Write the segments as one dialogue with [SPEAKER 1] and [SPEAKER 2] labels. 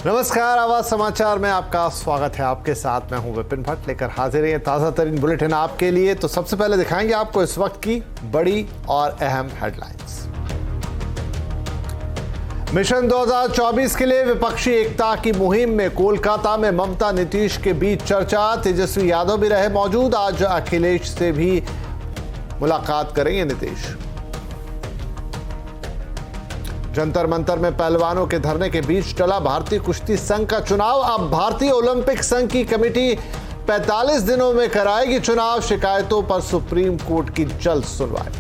[SPEAKER 1] नमस्कार, आवाज समाचार में आपका स्वागत है। आपके साथ मैं हूं विपिन भट्ट, लेकर हाजिर है ताजा तरीन बुलेटिन आपके लिए। तो सबसे पहले दिखाएंगे आपको इस वक्त की बड़ी और अहम हेडलाइंस। मिशन 2024 के लिए विपक्षी एकता की मुहिम में कोलकाता में ममता नीतीश के बीच चर्चा। तेजस्वी यादव भी रहे मौजूद। आज अखिलेश से भी मुलाकात करेंगे नीतीश। जंतर मंतर में पहलवानों के धरने के बीच टला भारतीय कुश्ती संघ का चुनाव। अब भारतीय ओलंपिक संघ की कमेटी 45 दिनों में कराएगी चुनाव। शिकायतों पर सुप्रीम कोर्ट की जल्द सुनवाई।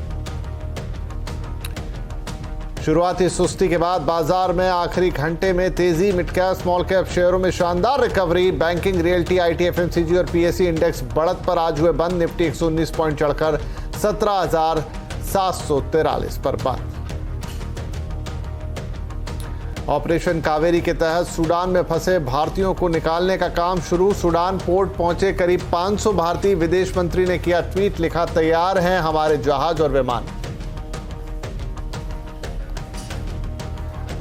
[SPEAKER 1] शुरुआती सुस्ती के बाद बाजार में आखिरी घंटे में तेजी। मिड कैप स्मॉल कैप शेयरों में शानदार recovery. Banking, realty, IT, FMCG और पीएससी इंडेक्स बढ़त पर आज हुए बंद। निफ्टी 119 पॉइंट चढ़कर 17,743 पर बंद। ऑपरेशन कावेरी के तहत सूडान में फंसे भारतीयों को निकालने का काम शुरू। सूडान पोर्ट पहुंचे करीब 500 भारतीय। विदेश मंत्री ने किया ट्वीट, लिखा तैयार हैं हमारे जहाज और विमान।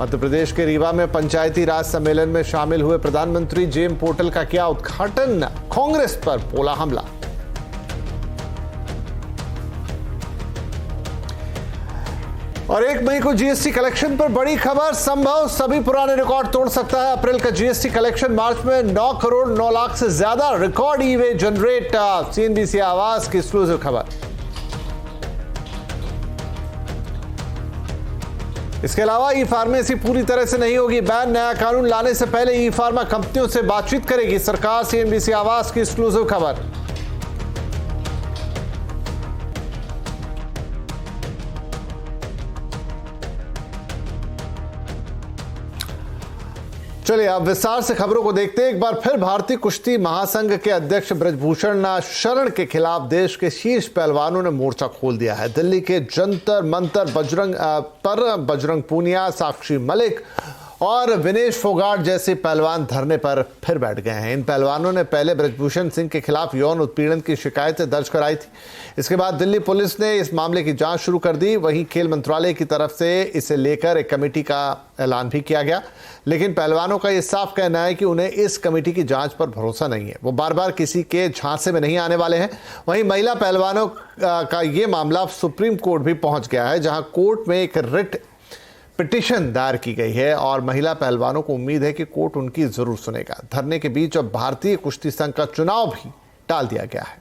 [SPEAKER 1] मध्य प्रदेश के रीवा में पंचायती राज सम्मेलन में शामिल हुए प्रधानमंत्री। जेम पोर्टल का किया उद्घाटन। कांग्रेस पर बोला हमला। और 1 मई को जीएसटी कलेक्शन पर बड़ी खबर। संभव सभी पुराने रिकॉर्ड तोड़ सकता है अप्रैल का जीएसटी कलेक्शन। मार्च में 9 करोड़ 9 लाख से ज्यादा रिकॉर्ड ई वे जनरेट। सीएनबीसी आवाज की एक्सक्लूसिव खबर। इसके अलावा ई फार्मेसी पूरी तरह से नहीं होगी बैन। नया कानून लाने से पहले ई फार्मा कंपनियों से बातचीत करेगी सरकार। सीएनबीसी आवाज की एक्सक्लूसिव खबर। चलिए अब विस्तार से खबरों को देखते हैं। एक बार फिर भारतीय कुश्ती महासंघ के अध्यक्ष ब्रजभूषण शरण के खिलाफ देश के शीर्ष पहलवानों ने मोर्चा खोल दिया है। दिल्ली के जंतर मंतर बजरंग पूनिया, साक्षी मलिक और विनेश फोगाट जैसे पहलवान धरने पर फिर बैठ गए हैं। इन पहलवानों ने पहले ब्रजभूषण सिंह के खिलाफ यौन उत्पीड़न की शिकायतें दर्ज कराई थी। इसके बाद दिल्ली पुलिस ने इस मामले की जांच शुरू कर दी। वहीं खेल मंत्रालय की तरफ से इसे लेकर एक कमेटी का ऐलान भी किया गया, लेकिन पहलवानों का यह साफ कहना है कि उन्हें इस कमेटी की जांच पर भरोसा नहीं है। वो बार बार किसी के झांसे में नहीं आने वाले हैं। वहीं महिला पहलवानों का ये मामला सुप्रीम कोर्ट भी पहुंच गया है, जहां कोर्ट में एक रिट पिटीशन दायर की गई है और महिला पहलवानों को उम्मीद है कि कोर्ट उनकी जरूर सुनेगा। धरने के बीच अब भारतीय कुश्ती संघ का चुनाव भी टाल दिया गया है।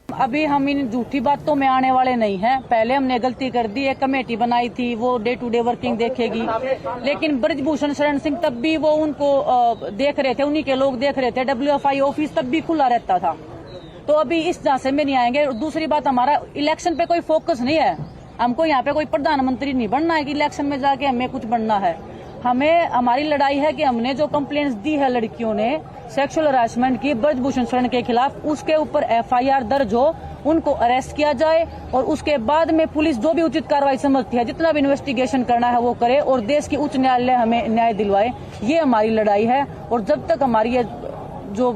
[SPEAKER 2] अभी हम इन झूठी बातों में आने वाले नहीं हैं। पहले हमने गलती कर दी, एक कमेटी बनाई थी, वो डे टू डे वर्किंग देखेगी। लेकिन ब्रजभूषण शरण सिंह तब भी वो उनको देख रहे थे, उन्हीं के लोग देख रहे थे। WFI ऑफिस तब भी खुला रहता था। तो अभी इस झांसे में नहीं आएंगे। दूसरी बात, हमारा इलेक्शन पे कोई फोकस नहीं है। हमको यहाँ पे कोई प्रधानमंत्री नहीं बनना है कि इलेक्शन में जाके हमें कुछ बनना है। हमें हमारी लड़ाई है कि हमने जो कंप्लेंट्स दी है लड़कियों ने सेक्सुअल हरासमेंट की ब्रजभूषण शरण के खिलाफ, उसके ऊपर FIR दर्ज हो, उनको अरेस्ट किया जाए और उसके बाद में पुलिस जो भी उचित कार्रवाई समझती है, जितना भी इन्वेस्टिगेशन करना है वो करे और देश की उच्च न्यायालय हमें न्याय दिलवाए। ये हमारी लड़ाई है। और जब तक हमारी ये जो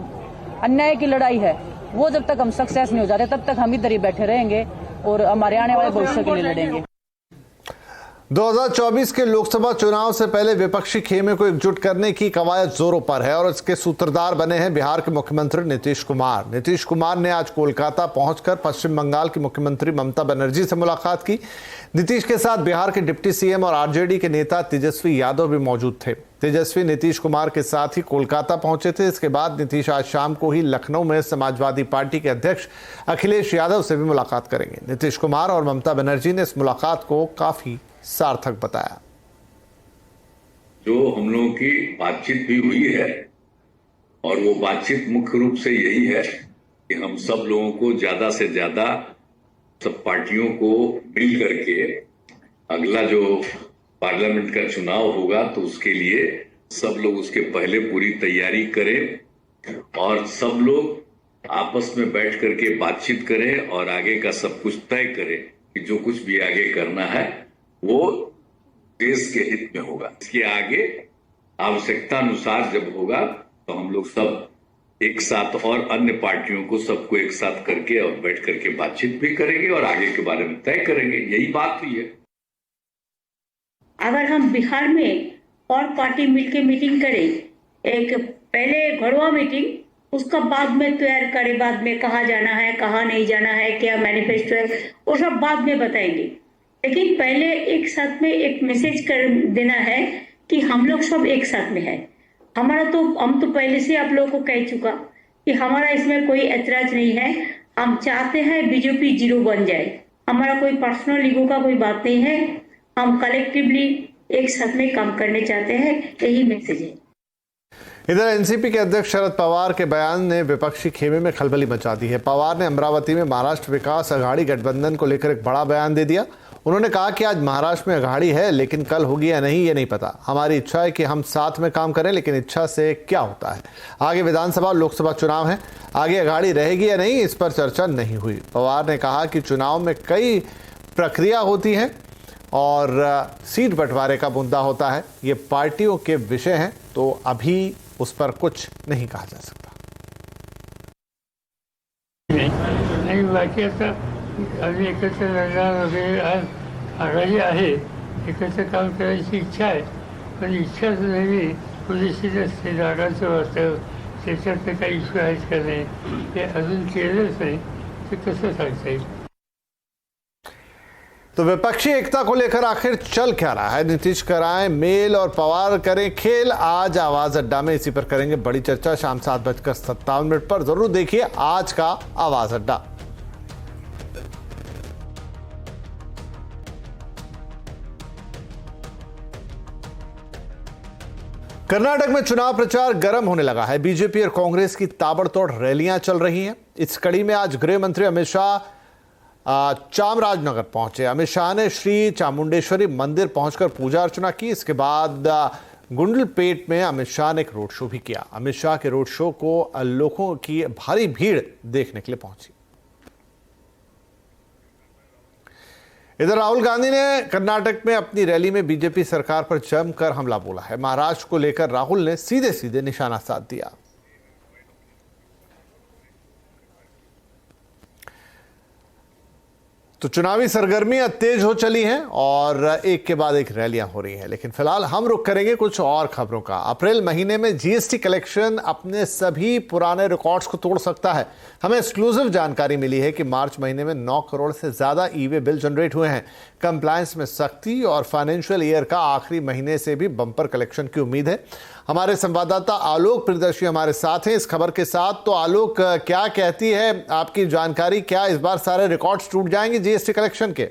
[SPEAKER 2] अन्याय की लड़ाई है वो जब तक हम सक्सेस नहीं हो जाते, तब तक हम इधर ही बैठे रहेंगे और हमारे आने वाले भविष्य के लिए लड़ेंगे।
[SPEAKER 1] 2024 के लोकसभा चुनाव से पहले विपक्षी खेमे को एकजुट करने की कवायद जोरों पर है और इसके सूत्रधार बने हैं बिहार के मुख्यमंत्री नीतीश कुमार। नीतीश कुमार ने आज कोलकाता पहुंचकर पश्चिम बंगाल की मुख्यमंत्री ममता बनर्जी से मुलाकात की। नीतीश के साथ बिहार के डिप्टी सीएम और आरजेडी के नेता तेजस्वी यादव भी मौजूद थे। तेजस्वी नीतीश कुमार के साथ ही कोलकाता पहुंचे थे। इसके बाद नीतीश आज शाम को ही लखनऊ में समाजवादी पार्टी के अध्यक्ष अखिलेश यादव से भी मुलाकात करेंगे। नीतीश कुमार और ममता बनर्जी ने इस मुलाकात को काफी सार्थक बताया।
[SPEAKER 3] जो हम लोगों की बातचीत भी हुई है और वो बातचीत मुख्य रूप से यही है कि हम सब लोगों को ज्यादा से ज्यादा सब पार्टियों को मिल करके अगला जो पार्लियामेंट का चुनाव होगा तो उसके लिए सब लोग उसके पहले पूरी तैयारी करें और सब लोग आपस में बैठ करके बातचीत करें और आगे का सब कुछ तय करें कि जो कुछ भी आगे करना है वो देश के हित में होगा। इसके आगे आवश्यकता अनुसार जब होगा तो हम लोग सब एक साथ और अन्य पार्टियों को सबको एक साथ करके और बैठ करके बातचीत भी करेंगे और आगे के बारे में तय करेंगे। यही बात हुई है।
[SPEAKER 4] अगर हम बिहार में और पार्टी मिलके मीटिंग करे, एक पहले घरवा मीटिंग, उसका बाद में तैयार करे, बाद में कहाँ जाना है कहाँ नहीं जाना है, क्या मैनिफेस्टो है, वो सब बाद में बताएंगे। लेकिन पहले एक साथ में एक मैसेज कर देना है कि हम लोग सब एक साथ में है। हम तो पहले से आप लोगों को कह चुका कि हमारा इसमें कोई ऐतराज नहीं है। हम चाहते हैं बीजेपी 0 बन जाए। हमारा कोई पर्सनल ईगो का कोई बात नहीं है। हम कलेक्टिवली एक साथ में काम करने चाहते हैं, यही मैसेज है।
[SPEAKER 1] इधर एनसीपी के अध्यक्ष शरद पवार के बयान ने विपक्षी खेमे में खलबली मचा दी है। पवार ने अमरावती में महाराष्ट्र विकास अघाड़ी गठबंधन को लेकर एक बड़ा बयान दे दिया। उन्होंने कहा कि आज महाराष्ट्र में अघाड़ी है, लेकिन कल होगी या नहीं ये नहीं पता। हमारी इच्छा है कि हम साथ में काम करें, लेकिन इच्छा से क्या होता है। आगे विधानसभा और लोकसभा चुनाव है, आगे अघाड़ी रहेगी या नहीं इस पर चर्चा नहीं हुई। पवार ने कहा कि चुनाव में कई प्रक्रिया होती है और सीट बंटवारे का मुद्दा होता है, ये पार्टियों के विषय हैं, तो अभी उस पर कुछ नहीं कहा जा सकता।
[SPEAKER 5] नाही बाकी आता आम्ही एकत्र लढणार वगैरे आज आघाडी आहे, एकत्र काम करायची इच्छा आहे, पण इच्छाच नेहमी पुरेशी नसते. जागांचं वाटतं त्याच्यातलं काही इश्यू आहेत का नाही ते अजून केलंच नाही, ते कसं सांगता येईल.
[SPEAKER 1] तो विपक्षी एकता को लेकर आखिर चल क्या रहा है? नीतीश कराएं मेल और पवार करें खेल। आज आवाज अड्डा में इसी पर करेंगे बड़ी चर्चा। शाम 7:57 पर जरूर देखिए आज का आवाज अड्डा। कर्नाटक में चुनाव प्रचार गर्म होने लगा है। बीजेपी और कांग्रेस की ताबड़तोड़ रैलियां चल रही हैं। इस कड़ी में आज गृह मंत्री अमित शाह चामराजनगर पहुंचे। अमित शाह ने श्री चामुंडेश्वरी मंदिर पहुंचकर पूजा अर्चना की। इसके बाद गुंडलपेट में अमित शाह ने एक रोड शो भी किया। अमित शाह के रोड शो को लोगों की भारी भीड़ देखने के लिए पहुंची। इधर राहुल गांधी ने कर्नाटक में अपनी रैली में बीजेपी सरकार पर जमकर हमला बोला है। महाराष्ट्र को लेकर राहुल ने सीधे सीधे निशाना साध दिया। तो चुनावी सरगर्मियां तेज हो चली हैं और एक के बाद एक रैलियां हो रही हैं, लेकिन फिलहाल हम रुख करेंगे कुछ और खबरों का। अप्रैल महीने में जीएसटी कलेक्शन अपने सभी पुराने रिकॉर्ड्स को तोड़ सकता है। हमें एक्सक्लूसिव जानकारी मिली है कि मार्च महीने में 9 करोड़ से ज्यादा ई-वे बिल जनरेट हुए हैं। कंप्लायंस में सख्ती और फाइनेंशियल ईयर का आखिरी महीने से भी बम्पर कलेक्शन की उम्मीद है। हमारे संवाददाता आलोक प्रियदर्शी हमारे साथ हैं इस खबर के साथ। तो आलोक, क्या कहती है आपकी जानकारी, क्या इस बार सारे रिकॉर्ड्स टूट जाएंगे जीएसटी कलेक्शन के?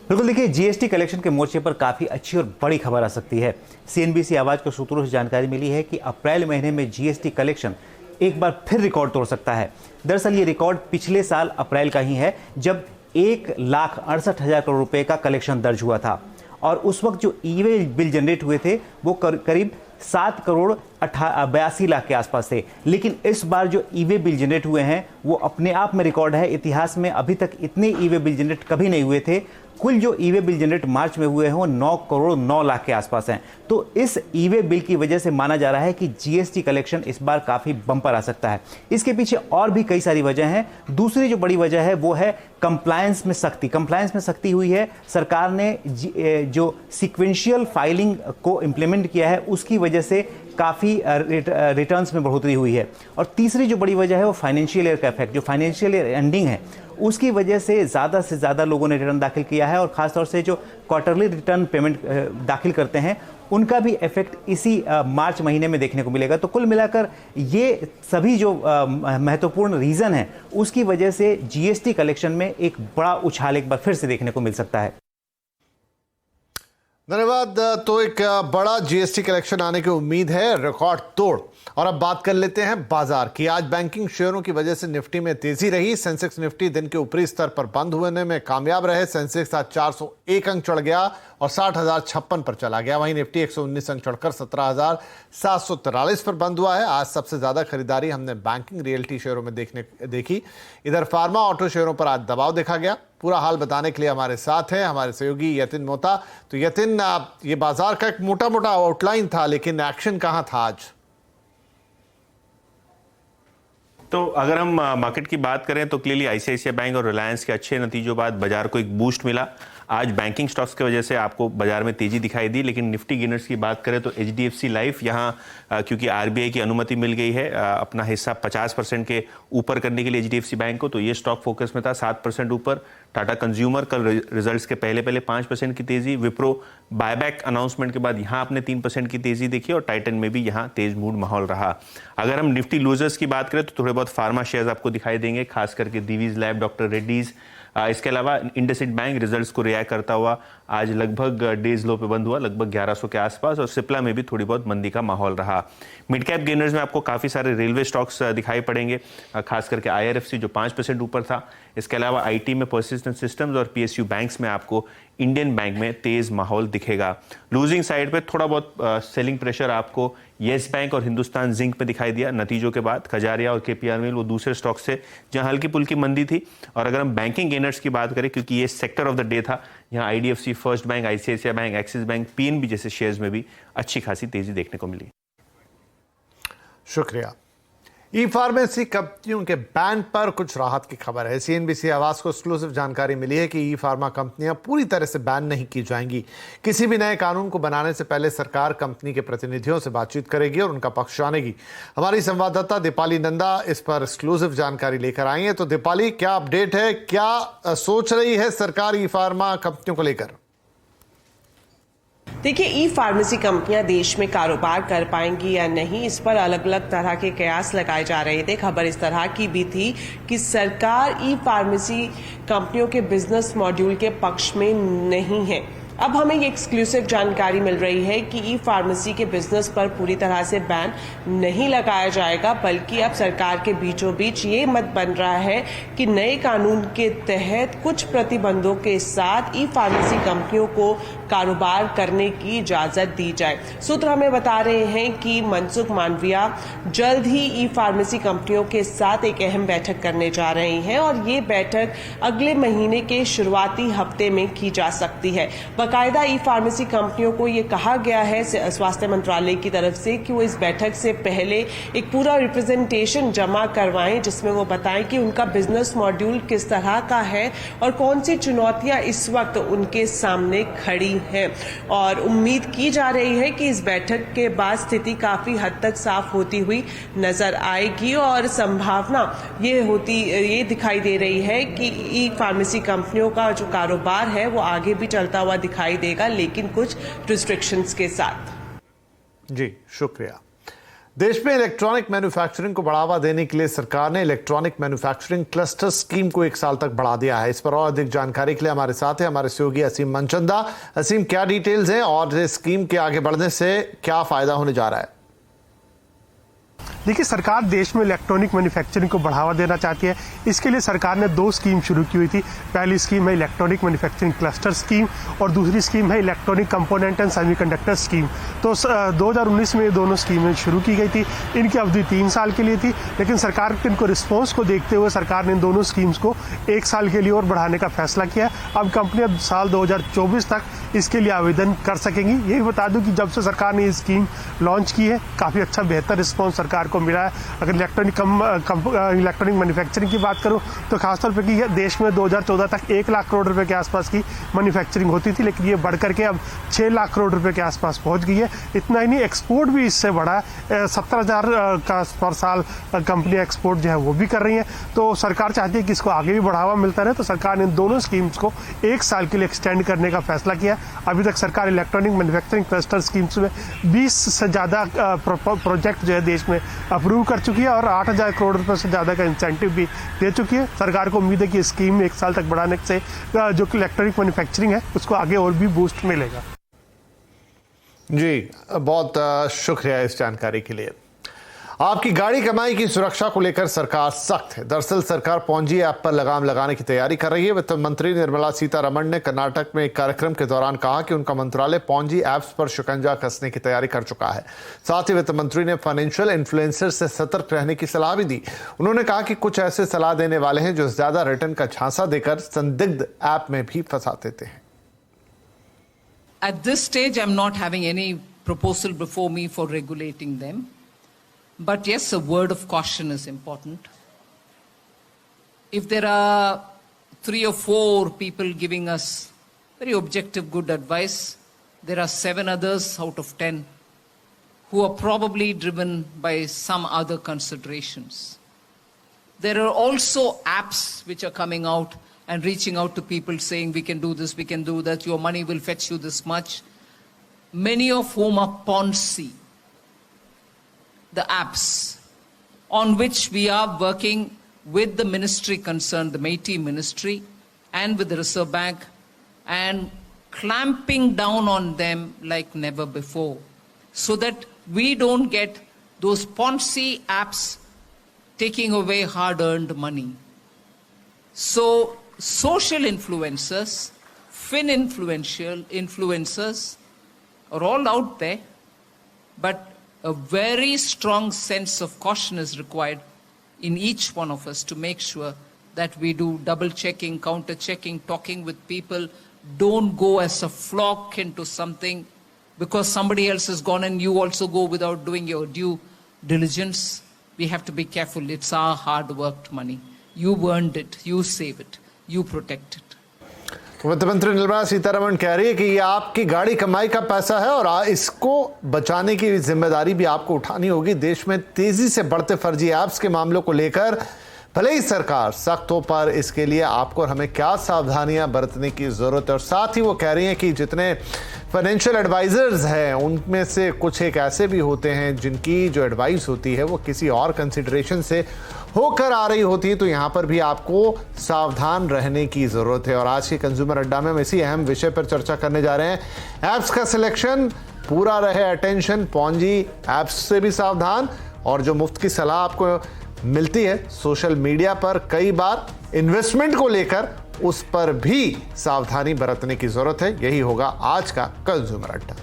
[SPEAKER 6] बिल्कुल, देखिए जीएसटी कलेक्शन के मोर्चे पर काफी अच्छी और बड़ी खबर आ सकती है। सीएनबीसी आवाज के सूत्रों से जानकारी मिली है कि अप्रैल महीने में जीएसटी कलेक्शन एक बार फिर रिकॉर्ड तोड़ सकता है। दरअसल ये रिकॉर्ड पिछले साल अप्रैल का ही है, जब 1,68,000 करोड़ रुपए का कलेक्शन दर्ज हुआ था और उस वक्त जो ई-वे बिल जनरेट हुए थे वो करीब 7 करोड़ 82 लाख के आसपास थे। लेकिन इस बार जो ई-वे बिल जनरेट हुए हैं वो अपने आप में रिकॉर्ड है। इतिहास में अभी तक इतने ई-वे बिल जनरेट कभी नहीं हुए थे। कुल जो ई-वे बिल जनरेट मार्च में हुए हैं वो 9 करोड़ 9 लाख के आसपास हैं। तो इस ई-वे बिल की वजह से माना जा रहा है कि जीएसटी कलेक्शन इस बार काफी बम्पर आ सकता है। इसके पीछे और भी कई सारी वजह हैं। दूसरी जो बड़ी वजह है वो है कंप्लायंस में सख्ती। कंप्लायंस में सख्ती हुई है। सरकार ने जो सीक्वेंशियल फाइलिंग को इंप्लीमेंट किया है उसकी वजह से काफ़ी रिटर्न्स में बढ़ोतरी हुई है। और तीसरी जो बड़ी वजह है वो फाइनेंशियल ईयर का इफेक्ट, जो फाइनेंशियल ईयर एंडिंग है उसकी वजह से ज़्यादा लोगों ने रिटर्न दाखिल किया है और ख़ासतौर से जो क्वार्टरली रिटर्न पेमेंट दाखिल करते हैं उनका भी इफेक्ट इसी मार्च महीने में देखने को मिलेगा। तो कुल मिलाकर ये सभी जो महत्वपूर्ण रीज़न है उसकी वजह से जीएसटी कलेक्शन में एक बड़ा उछाल एक बार फिर से देखने को मिल सकता है।
[SPEAKER 1] धन्यवाद। तो एक बड़ा जीएसटी कलेक्शन आने की उम्मीद है, रिकॉर्ड तोड़। और अब बात कर लेते हैं बाजार की। आज बैंकिंग शेयरों की वजह से निफ्टी में तेजी रही। सेंसेक्स निफ्टी दिन के ऊपरी स्तर पर बंद होने में कामयाब रहे। सेंसेक्स आज 401 अंक चढ़ गया और 60,056 पर चला गया। वहीं निफ्टी 119 अंक चढ़कर 17,743 पर बंद हुआ है। आज सबसे ज्यादा खरीदारी हमने बैंकिंग रियल्टी शेयरों में देखी। इधर फार्मा ऑटो शेयरों पर आज दबाव देखा गया। पूरा हाल बताने के लिए हमारे साथ हैं हमारे सहयोगी यतिन मोहता। तो यतिन, ये बाजार का एक मोटा आउटलाइन था, लेकिन एक्शन कहां था आज?
[SPEAKER 7] तो अगर हम मार्केट की बात करें तो क्लियरली आईसीआईसीआई बैंक और रिलायंस के अच्छे नतीजों बाद बाजार को एक बूस्ट मिला। आज बैंकिंग स्टॉक्स की वजह से आपको बाजार में तेजी दिखाई दी, लेकिन निफ्टी गेनर्स की बात करें तो HDFC लाइफ यहाँ क्योंकि RBI की अनुमति मिल गई है अपना हिस्सा 50% के ऊपर करने के लिए HDFC बैंक को, तो ये स्टॉक फोकस में था 7% ऊपर। टाटा कंज्यूमर कल रिजल्ट्स के पहले 5% की तेजी, विप्रो बायबैक अनाउंसमेंट के बाद यहाँ आपने 3% की तेजी देखी और टाइटन में भी यहाँ तेज मूड माहौल रहा। अगर हम निफ्टी लूजर्स की बात करें तो थोड़े बहुत फार्मा शेयर्स आपको दिखाई देंगे, खास करके दिवीज लैब, डॉक्टर रेड्डीज। इसके अलावा इंडसइंड बैंक रिजल्ट्स को रिएक्ट करता हुआ आज लगभग डेज लो पे बंद हुआ, लगभग 1100 के आसपास, और सिप्ला में भी थोड़ी बहुत मंदी का माहौल रहा। मिड कैप गेनर्स में आपको काफ़ी सारे रेलवे स्टॉक्स दिखाई पड़ेंगे, खास करके IRFC जो 5% ऊपर था। इसके अलावा IT में पर्सिस्टेंट सिस्टम्स और PSU बैंक्स में आपको इंडियन बैंक में तेज माहौल दिखेगा। लूजिंग साइड पे थोड़ा बहुत सेलिंग प्रेशर आपको येस बैंक और हिंदुस्तान जिंक पे दिखाई दिया नतीजों के बाद। खजारिया और KPR मिल वो दूसरे स्टॉक से जहां हल्की पुल्की मंदी थी। और अगर हम बैंकिंग गेनर्स की बात करें, क्योंकि ये सेक्टर ऑफ द डे था, यहाँ IDFC, first bank, ICICI bank, axis bank, PNB जैसे शेयर्स में भी अच्छी खासी तेजी देखने को मिली।
[SPEAKER 1] शुक्रिया। ई फार्मेसी कंपनियों के बैन पर कुछ राहत की खबर है। CNBC आवाज को एक्सक्लूसिव जानकारी मिली है कि ई फार्मा कंपनियां पूरी तरह से बैन नहीं की जाएंगी। किसी भी नए कानून को बनाने से पहले सरकार कंपनी के प्रतिनिधियों से बातचीत करेगी और उनका पक्ष जानेगी। हमारी संवाददाता दीपाली नंदा इस पर एक्सक्लूसिव जानकारी लेकर आई है। तो दीपाली, क्या अपडेट है, क्या सोच रही है सरकार ई फार्मा कंपनियों को लेकर?
[SPEAKER 8] देखिए, ई फार्मेसी कंपनियां देश में कारोबार कर पाएंगी या नहीं, इस पर अलग अलग तरह के कयास लगाए जा रहे थे। खबर इस तरह की भी थी कि सरकार ई फार्मेसी कंपनियों के बिजनेस मॉड्यूल के पक्ष में नहीं है। अब हमें ये एक्सक्लूसिव जानकारी मिल रही है कि ई फार्मेसी के बिजनेस पर पूरी तरह से बैन नहीं लगाया जाएगा, बल्कि अब सरकार के बीचों बीच ये मत बन रहा है कि नए कानून के तहत कुछ प्रतिबंधों के साथ ई फार्मेसी कंपनियों को कारोबार करने की इजाजत दी जाए। सूत्र हमें बता रहे हैं कि मनसुख मांडविया जल्द ही ई फार्मेसी कंपनियों के साथ एक अहम बैठक करने जा रहे हैं और ये बैठक अगले महीने के शुरुआती हफ्ते में की जा सकती है। बाकायदा ई फार्मेसी कंपनियों को ये कहा गया है स्वास्थ्य मंत्रालय की तरफ से कि वो इस बैठक से पहले एक पूरा रिप्रेजेंटेशन जमा करवाएं, जिसमें वो बताएं कि उनका बिजनेस मॉड्यूल किस तरह का है और कौन सी चुनौतियां इस वक्त उनके सामने खड़ी हैं। और उम्मीद की जा रही है कि इस बैठक के बाद स्थिति काफी हद तक साफ होती हुई नजर आएगी और संभावना ये दिखाई दे रही है कि ई फार्मेसी कंपनियों का जो कारोबार है वो आगे भी चलता हुआ दिखाई देगा, लेकिन कुछ रिस्ट्रिक्शंस के साथ।
[SPEAKER 1] जी शुक्रिया। देश में इलेक्ट्रॉनिक मैन्युफैक्चरिंग को बढ़ावा देने के लिए सरकार ने इलेक्ट्रॉनिक मैन्युफैक्चरिंग क्लस्टर स्कीम को 1 साल तक बढ़ा दिया है। इस पर और अधिक जानकारी के लिए हमारे साथ है हमारे सहयोगी असीम मनचंदा। असीम, क्या डिटेल्स हैं और इस स्कीम के आगे बढ़ने से क्या फायदा होने जा रहा है?
[SPEAKER 9] देखिए, सरकार देश में इलेक्ट्रॉनिक मैन्युफैक्चरिंग को बढ़ावा देना चाहती है। इसके लिए सरकार ने 2 स्कीम शुरू की हुई थी। पहली स्कीम है इलेक्ट्रॉनिक मैन्युफैक्चरिंग क्लस्टर स्कीम और दूसरी स्कीम है electronic component and semiconductor scheme. तो 2019 में ये दोनों स्कीमें शुरू की गई थी। इनकी अवधि 3 साल के लिए थी, लेकिन सरकार के इनको रिस्पॉन्स को देखते हुए सरकार ने इन दोनों स्कीम्स को 1 साल के लिए और बढ़ाने का फैसला किया। अब कंपनियां साल 2024 तक इसके लिए आवेदन कर सकेंगी। यही बता दूं कि जब से सरकार ने ये स्कीम लॉन्च की है, काफ़ी अच्छा बेहतर रिस्पॉन्स सरकार को मिला है। अगर इलेक्ट्रॉनिक मैन्युफैक्चरिंग की बात करूं तो खासतौर पर कि देश में 2014 तक 1 लाख करोड़ रुपए के आसपास की मैन्युफैक्चरिंग होती थी, लेकिन ये बढ़ करके अब 6 लाख करोड़ रुपए के आसपास पहुंच गई है। इतना ही नहीं, एक्सपोर्ट भी इससे बढ़ा है। 17,000 का पर साल कंपनियां एक्सपोर्ट जो है वो भी कर रही हैं। तो सरकार चाहती है कि इसको आगे भी बढ़ावा मिलता रहे, तो सरकार ने दोनों स्कीम्स को 1 साल के लिए एक्सटेंड करने का फैसला किया। अभी तक सरकार इलेक्ट्रॉनिक मैन्युफैक्चरिंग क्लस्टर स्कीम्स में 20 से ज़्यादा प्रोजेक्ट जो है देश में अप्रूव कर चुकी है और 8,000 करोड़ रुपए से ज़्यादा का इंसेंटिव भी दे चुकी है। सरकार को उम्मीद है कि स्कीम 1 साल तक बढ़ाने से जो इलेक्ट्रॉनिक मैन्युफैक्चरिंग है उसको आगे और भी बूस्ट मिलेगा।
[SPEAKER 1] जी बहुत शुक्रिया इस जानकारी के लिए। आपकी गाड़ी कमाई की सुरक्षा को लेकर सरकार सख्त है। दरअसल सरकार पॉन्जी ऐप पर लगाम लगाने की तैयारी कर रही है। वित्त मंत्री निर्मला सीतारमण ने कर्नाटक में एक कार्यक्रम के दौरान कहा कि उनका मंत्रालय पॉन्जी ऐप्स पर शिकंजा कसने की तैयारी कर चुका है। साथ ही वित्त मंत्री ने फाइनेंशियल इन्फ्लुएंसर से सतर्क रहने की सलाह भी दी। उन्होंने कहा कि कुछ ऐसे सलाह देने वाले हैं जो ज्यादा रिटर्न का झांसा देकर संदिग्ध ऐप में भी फंसा देते हैं।
[SPEAKER 10] At this stage, I'm not having any proposal before me for regulating them. But yes, a word of caution is important. If there are 3 or 4 people giving us very objective, good advice. There are 7 others out of 10 who are probably driven by some other considerations. There are also apps which are coming out and reaching out to people saying, we can do this, we can do that, your money will fetch you this much. Many of whom are Ponzi, the apps, on which we are working with the ministry concerned, the MeitY ministry, and with the Reserve Bank, and clamping down on them like never before, so that we don't get those Ponzi apps taking away hard-earned money. So social influencers, influencers are all out there, but a very strong sense of caution is required in each one of us to make sure that we do double-checking, counter-checking, talking with people. Don't go as a flock into something because somebody else has gone and you also go without doing your due diligence. We have to be careful. It's our hard-worked money. You earned it. You save it. You protect it.
[SPEAKER 1] वित्त मंत्री निर्मला सीतारमण कह रही है कि ये आपकी गाड़ी कमाई का पैसा है और इसको बचाने की जिम्मेदारी भी आपको उठानी होगी। देश में तेजी से बढ़ते फर्जी ऐप्स के मामलों को लेकर भले ही सरकार सख्त हो, पर इसके लिए आपको और हमें क्या सावधानियां बरतने की जरूरत है। और साथ ही वो कह रही हैं कि जितने फाइनेंशियल एडवाइजर्स हैं उनमें से कुछ एक ऐसे भी होते हैं जिनकी जो एडवाइस होती है वो किसी और कंसिडरेशन से होकर आ रही होती है, तो यहाँ पर भी आपको सावधान रहने की जरूरत है। और आज के कंज्यूमर अड्डा में हम इसी अहम विषय पर चर्चा करने जा रहे हैं। ऐप्स का सिलेक्शन पूरा रहे, अटेंशन, पॉन्जी ऐप्स से भी सावधान, और जो मुफ्त की सलाह आपको मिलती है सोशल मीडिया पर कई बार इन्वेस्टमेंट को लेकर, उस पर भी सावधानी बरतने की जरूरत है। यही होगा आज का कंज्यूमर अड्डा।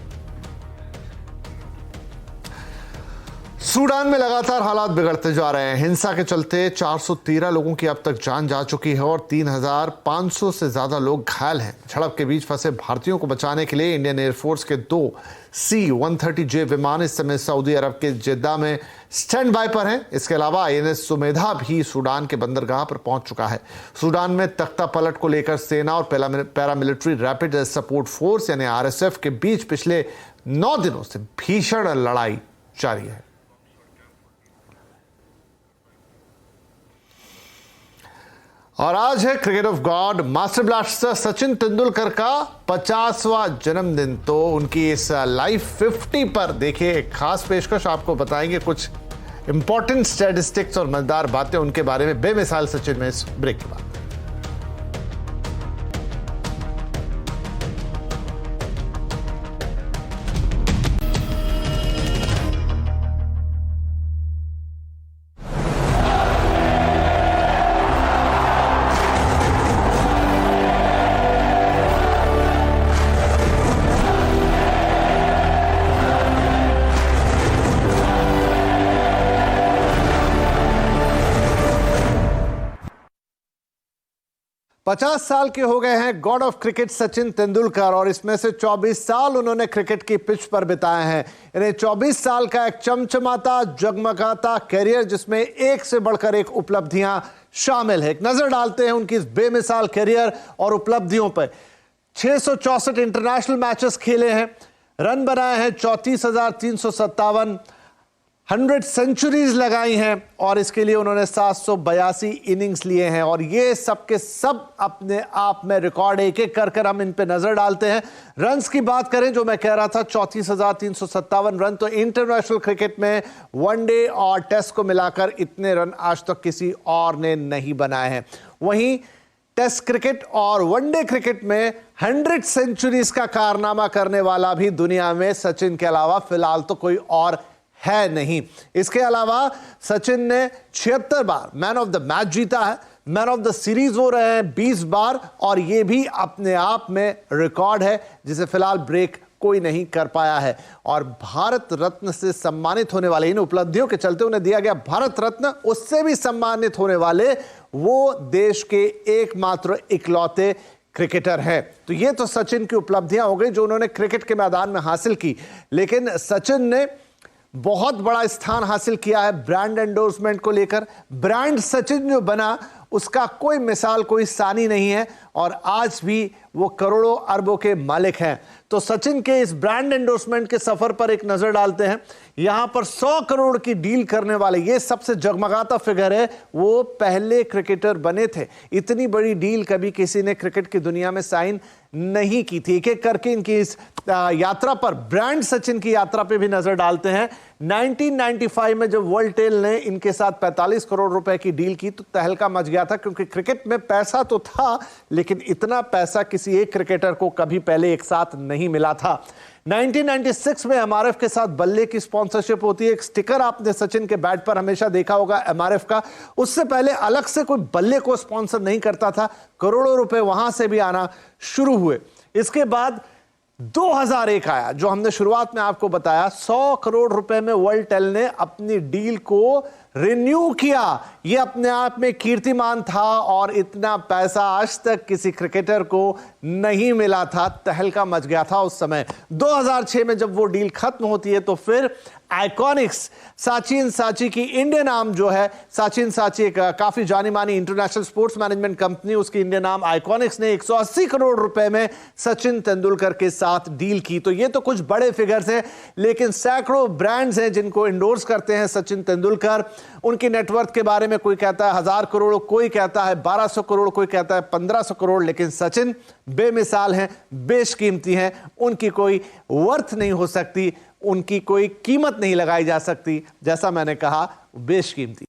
[SPEAKER 1] सूडान में लगातार हालात बिगड़ते जा रहे हैं। हिंसा के चलते 413 लोगों की अब तक जान जा चुकी है और 3,500 से ज्यादा लोग घायल हैं। झड़प के बीच फंसे भारतीयों को बचाने के लिए इंडियन एयरफोर्स के 2 C-130J विमान इस समय सऊदी अरब के जिद्दा में स्टैंड बाय पर हैं। इसके अलावा INS सुमेधा भी सूडान के बंदरगाह पर पहुंच चुका है। सूडान में तख्ता पलट को लेकर सेना और पैरामिलिट्री रैपिड सपोर्ट फोर्स यानी RSF के बीच पिछले 9 दिनों से भीषण लड़ाई जारी है। और आज है cricket of God master blaster Sachin Tendulkar का 50वां जन्मदिन। तो उनकी इस लाइफ 50 पर देखिए एक खास पेशकश, आपको बताएंगे कुछ इंपॉर्टेंट स्टैटिस्टिक्स और मजेदार बातें उनके बारे में बेमिसाल सचिन में इस ब्रेक के बाद। पचास साल के हो गए हैं God of cricket Sachin Tendulkar, और इसमें से 24 साल उन्होंने क्रिकेट की पिच पर बिताए हैं। इन्हें 24 साल का एक चमचमाता जगमगाता कैरियर जिसमें एक से बढ़कर एक उपलब्धियां शामिल है। एक नजर डालते हैं उनकी इस बेमिसाल कैरियर और उपलब्धियों पर। 664 इंटरनेशनल मैचेस खेले हैं, रन बनाए हैं 34,357, 100 सेंचुरीज लगाई हैं और इसके लिए उन्होंने 782 इनिंग्स लिए हैं। और ये सब के सब अपने आप में रिकॉर्ड एक एक कर हम इन पे नजर डालते हैं। रन्स की बात करें, जो मैं कह रहा था 34,357 रन, तो इंटरनेशनल क्रिकेट में वनडे और टेस्ट को मिलाकर इतने रन आज तक किसी और ने नहीं बनाए हैं। वहीं टेस्ट क्रिकेट और वनडे क्रिकेट में 100 सेंचुरीज का कारनामा करने वाला भी दुनिया में सचिन के अलावा फिलहाल तो कोई और है नहीं। इसके अलावा सचिन ने 76 बार मैन ऑफ द मैच जीता है, मैन ऑफ द सीरीज वो रहे हैं 20 बार, और ये भी अपने आप में रिकॉर्ड है जिसे फिलहाल ब्रेक कोई नहीं कर पाया है। और भारत रत्न से सम्मानित होने वाले, इन उपलब्धियों के चलते उन्हें दिया गया भारत रत्न, उससे भी सम्मानित होने वाले वो देश के एकमात्र इकलौते क्रिकेटर हैं। तो ये तो सचिन की उपलब्धियां हो गई जो उन्होंने क्रिकेट के मैदान में हासिल की, लेकिन सचिन ने बहुत बड़ा स्थान हासिल किया है ब्रांड एंडोर्समेंट को लेकर। ब्रांड सचिन जो बना उसका कोई मिसाल, कोई सानी नहीं है और आज भी वो करोड़ों अरबों के मालिक हैं। तो सचिन के इस ब्रांड एंडोर्समेंट के सफर पर एक नजर डालते हैं। यहां पर 100 करोड़ की डील करने वाले, ये सबसे जगमगाता फिगर है, वो पहले क्रिकेटर बने थे। इतनी बड़ी डील कभी किसी ने क्रिकेट की दुनिया में साइन नहीं की थी। एक एक करके इनकी इस यात्रा पर, ब्रांड सचिन की यात्रा पे भी नजर डालते हैं। 1995 में जब वर्ल्डटेल ने इनके साथ 45 करोड़ रुपए की डील की तो तहलका मच गया था, क्योंकि क्रिकेट में पैसा तो था लेकिन इतना पैसा किसी एक क्रिकेटर को कभी पहले एक साथ नहीं मिला था। 1996 में एमआरएफ के साथ बल्ले की स्पॉन्सरशिप होती है। एक स्टिकर आपने सचिन के बैट पर हमेशा देखा होगा एमआरएफ का। उससे पहले अलग से कोई बल्ले को स्पॉन्सर नहीं करता था। करोड़ों रुपए वहां से भी आना शुरू हुए। इसके बाद 2001 आया, जो हमने शुरुआत में आपको बताया। 100 करोड़ रुपए में वर्ल्डटेल ने अपनी डील को रिन्यू किया। यह अपने आप में कीर्तिमान था और इतना पैसा आज तक किसी क्रिकेटर को नहीं मिला था। तहलका मच गया था उस समय। 2006 में जब वो डील खत्म होती है तो फिर आइकॉनिक्स साचिन साची की इंडियन आर्म जो है, साचिन साची एक काफी जानी मानी इंटरनेशनल स्पोर्ट्स मैनेजमेंट कंपनी, उसकी इंडियन आर्म आइकॉनिक्स ने 180 करोड़ रुपए में सचिन तेंदुलकर के साथ डील की। तो ये तो कुछ बड़े फिगर्स हैं, लेकिन सैकड़ों ब्रांड्स हैं जिनको इंडोर्स करते हैं सचिन तेंदुलकर। उनकी नेटवर्थ के बारे में कोई कहता है 1000 करोड़, कोई कहता है 1200 करोड़, कोई कहता है 1500 करोड़, लेकिन सचिन बेमिसाल हैं, बेशकीमती हैं। उनकी कोई वर्थ नहीं हो सकती, उनकी कोई कीमत नहीं लगाई जा सकती। जैसा मैंने कहा, बेशकीमती।